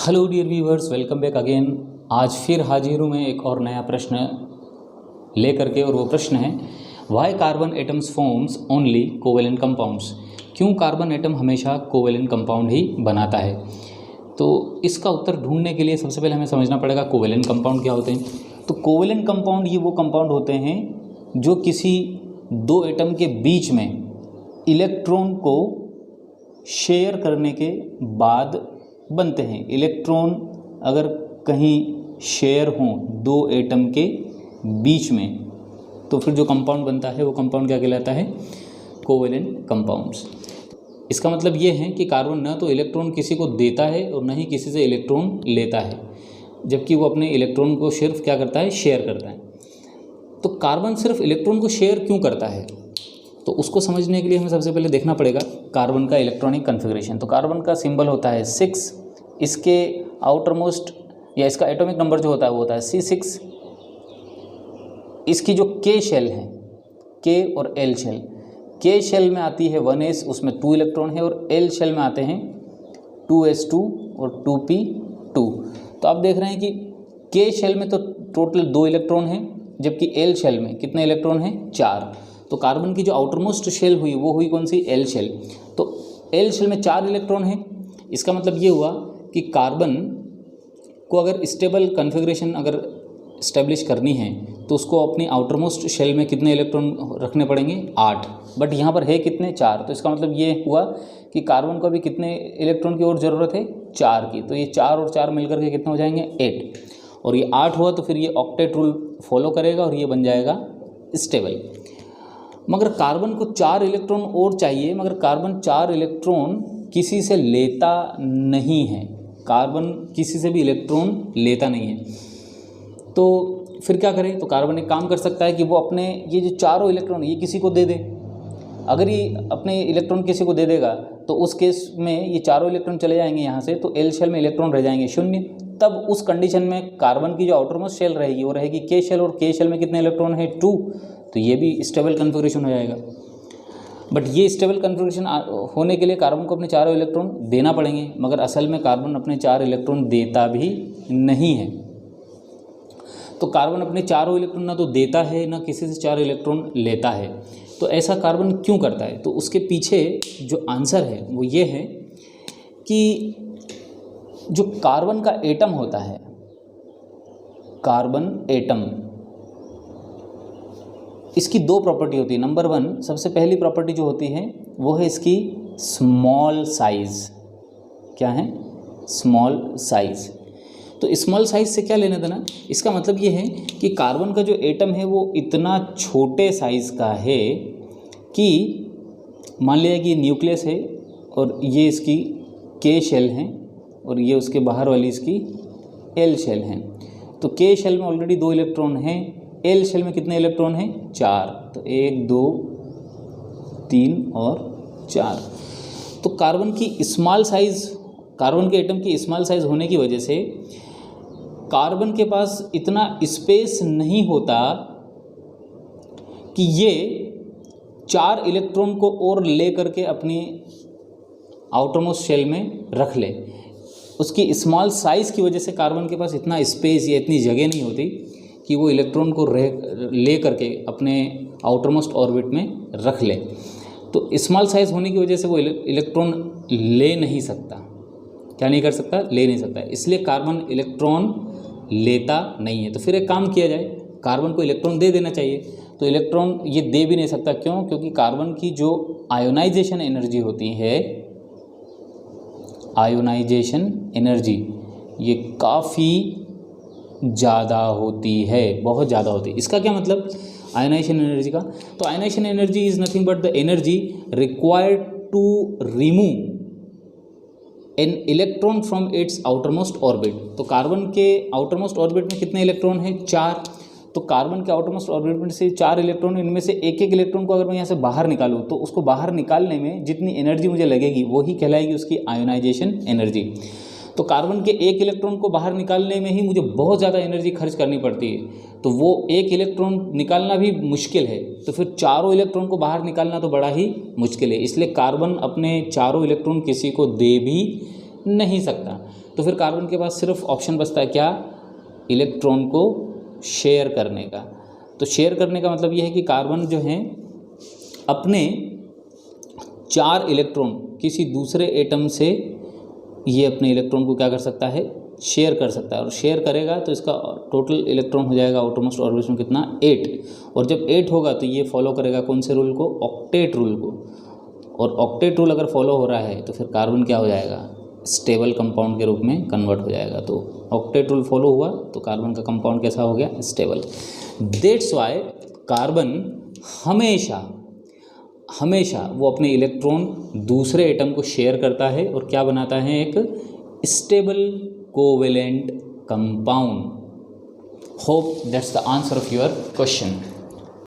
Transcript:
Hello dear viewers, welcome back again. आज फिर हाजिर हूँ मैं एक और नया प्रश्न लेकर के, और वो प्रश्न है why carbon atoms forms only covalent compounds. क्यों कार्बन एटम हमेशा कोवेलेंट कंपाउंड ही बनाता है। तो इसका उत्तर ढूंढने के लिए सबसे पहले हमें समझना पड़ेगा कोवेलेंट कंपाउंड क्या होते हैं। तो कोवेलेंट कंपाउंड ये वो कंपाउंड होते हैं जो किसी दो एटम के बीच में इलेक्ट्रॉन को शेयर करने के बाद बनते हैं। इलेक्ट्रॉन अगर कहीं शेयर हों दो एटम के बीच में, तो फिर जो कंपाउंड बनता है वो कंपाउंड क्या कहलाता है, कोवेलेंट कंपाउंड्स। इसका मतलब ये है कि कार्बन न तो इलेक्ट्रॉन किसी को देता है और न ही किसी से इलेक्ट्रॉन लेता है, जबकि वो अपने इलेक्ट्रॉन को सिर्फ क्या करता है, शेयर करता है। तो कार्बन सिर्फ इलेक्ट्रॉन को शेयर क्यों करता है, तो उसको समझने के लिए हमें सबसे पहले देखना पड़ेगा कार्बन का इलेक्ट्रॉनिक कन्फिग्रेशन। तो कार्बन का सिंबल होता है 6, इसके आउटर मोस्ट या इसका एटॉमिक नंबर जो होता है वो होता है C6। इसकी जो K शेल है, K और L शेल, K शेल में आती है 1s, उसमें 2 इलेक्ट्रॉन है, और L शेल में आते हैं 2s2 और 2p2। तो आप देख रहे हैं कि K शेल में तो टोटल 2 इलेक्ट्रॉन हैं, जबकि L शेल में कितने इलेक्ट्रॉन हैं, 4। तो कार्बन की जो आउटर मोस्ट शेल हुई वो हुई कौन सी, L शेल। तो L शेल में 4 इलेक्ट्रॉन हैं। इसका मतलब ये हुआ कि कार्बन को अगर स्टेबल कन्फिग्रेशन अगर इस्टेब्लिश करनी है तो उसको अपनी आउटर मोस्ट शेल में कितने इलेक्ट्रॉन रखने पड़ेंगे, 8। बट यहाँ पर है कितने, 4। तो इसका मतलब ये हुआ कि कार्बन को अभी कितने इलेक्ट्रॉन की और ज़रूरत है, 4 की। तो ये 4 और 4 मिलकर के कितने हो जाएंगे, 8। और ये 8 हुआ तो फिर ये ऑक्टेट रूल फॉलो करेगा और ये बन जाएगा स्टेबल। मगर कार्बन को 4 इलेक्ट्रॉन और चाहिए, मगर कार्बन 4 इलेक्ट्रॉन किसी से लेता नहीं है। कार्बन किसी से भी इलेक्ट्रॉन लेता नहीं है। तो फिर क्या करें, तो कार्बन एक काम कर सकता है कि वो अपने ये जो चारों इलेक्ट्रॉन ये किसी को दे दे। अगर ये अपने इलेक्ट्रॉन किसी को दे देगा तो उस केस में ये चारों इलेक्ट्रॉन चले जाएंगे यहाँ से, तो एल शेल में इलेक्ट्रॉन रह जाएंगे 0। तब उस कंडीशन में कार्बन की जो आउटरमोस्ट शेल रहेगी वो रहेगी के शेल, और के शेल में कितने इलेक्ट्रॉन है, 2। तो ये भी स्टेबल कन्फिग्रेशन हो जाएगा। बट ये स्टेबल कन्फिग्रेशन होने के लिए कार्बन को अपने चारों इलेक्ट्रॉन देना पड़ेंगे, मगर असल में कार्बन अपने 4 इलेक्ट्रॉन देता भी नहीं है। तो कार्बन अपने चारों इलेक्ट्रॉन ना तो देता है ना किसी से 4 इलेक्ट्रॉन लेता है। तो ऐसा कार्बन क्यों करता है, तो उसके पीछे जो आंसर है वो ये है कि जो कार्बन का एटम होता है, कार्बन एटम, इसकी 2 प्रॉपर्टी होती है। नंबर 1, सबसे पहली प्रॉपर्टी जो होती है वो है इसकी स्मॉल साइज़। क्या है, स्मॉल साइज़। तो स्मॉल साइज़ से क्या लेना देना, इसका मतलब ये है कि कार्बन का जो एटम है वो इतना छोटे साइज़ का है कि मान लिया कि ये न्यूक्लियस है और ये इसकी के शेल है और ये उसके बाहर वाली इसकी एल शेल है। तो के शेल में ऑलरेडी 2 इलेक्ट्रॉन हैं, एल शेल में कितने इलेक्ट्रॉन हैं, 4। तो 1 2 3 और 4। तो कार्बन की स्मॉल साइज़, कार्बन के एटम की स्मॉल साइज़ होने की वजह से कार्बन के पास इतना स्पेस नहीं होता कि ये 4 इलेक्ट्रॉन को और ले करके अपनी आउटरमोस्ट शेल में रख ले। उसकी स्मॉल साइज़ की वजह से कार्बन के पास इतना स्पेस या इतनी जगह नहीं होती कि वो इलेक्ट्रॉन को ले करके अपने आउटरमोस्ट ऑर्बिट में रख ले। तो स्मॉल साइज़ होने की वजह से वो इलेक्ट्रॉन ले नहीं सकता। क्या नहीं कर सकता, ले नहीं सकता। इसलिए कार्बन इलेक्ट्रॉन लेता नहीं है। तो फिर एक काम किया जाए, कार्बन को इलेक्ट्रॉन दे देना चाहिए। तो इलेक्ट्रॉन ये दे भी नहीं सकता। क्यों, क्योंकि कार्बन की जो आयोनाइजेशन एनर्जी होती है, आयोनाइजेशन एनर्जी, ये काफ़ी ज़्यादा होती है, बहुत ज़्यादा होती है। इसका क्या मतलब आयोनाइजेशन एनर्जी का, तो ionisation energy is nothing but the energy required to remove an electron from its outermost orbit. तो कार्बन के आउटरमोस्ट ऑर्बिट में कितने इलेक्ट्रॉन हैं, 4। तो कार्बन के आउटरमोस्ट ऑर्बिट में से 4 इलेक्ट्रॉन, इनमें से एक इलेक्ट्रॉन को अगर मैं यहाँ से बाहर निकालूँ तो उसको बाहर निकालने में जितनी एनर्जी मुझे लगेगी वही कहलाएगी उसकी आयोनाइजेशन एनर्जी। तो कार्बन के एक इलेक्ट्रॉन को बाहर निकालने में ही मुझे बहुत ज़्यादा एनर्जी खर्च करनी पड़ती है, तो वो एक इलेक्ट्रॉन निकालना भी मुश्किल है। तो फिर चारों इलेक्ट्रॉन को बाहर निकालना तो बड़ा ही मुश्किल है। इसलिए कार्बन अपने चारों इलेक्ट्रॉन किसी को दे भी नहीं सकता। तो फिर कार्बन के पास सिर्फ ऑप्शन बचता है क्या, इलेक्ट्रॉन को शेयर करने का। तो शेयर करने का मतलब ये है कि कार्बन जो है अपने 4 इलेक्ट्रॉन किसी दूसरे एटम से ये अपने इलेक्ट्रॉन को क्या कर सकता है, शेयर कर सकता है। और शेयर करेगा तो इसका टोटल इलेक्ट्रॉन हो जाएगा आउटरमोस्ट ऑर्बिट में कितना, 8। और जब 8 होगा तो ये फॉलो करेगा कौन से रूल को, ऑक्टेट रूल को। और ऑक्टेट रूल अगर फॉलो हो रहा है तो फिर कार्बन क्या हो जाएगा, स्टेबल कंपाउंड के रूप में कन्वर्ट हो जाएगा। तो ऑक्टेट रूल फॉलो हुआ तो कार्बन का कंपाउंड कैसा हो गया, स्टेबल। दैट्स वाई कार्बन हमेशा वो अपने इलेक्ट्रॉन दूसरे एटम को शेयर करता है और क्या बनाता है, एक stable covalent compound. Hope that's the answer of your question.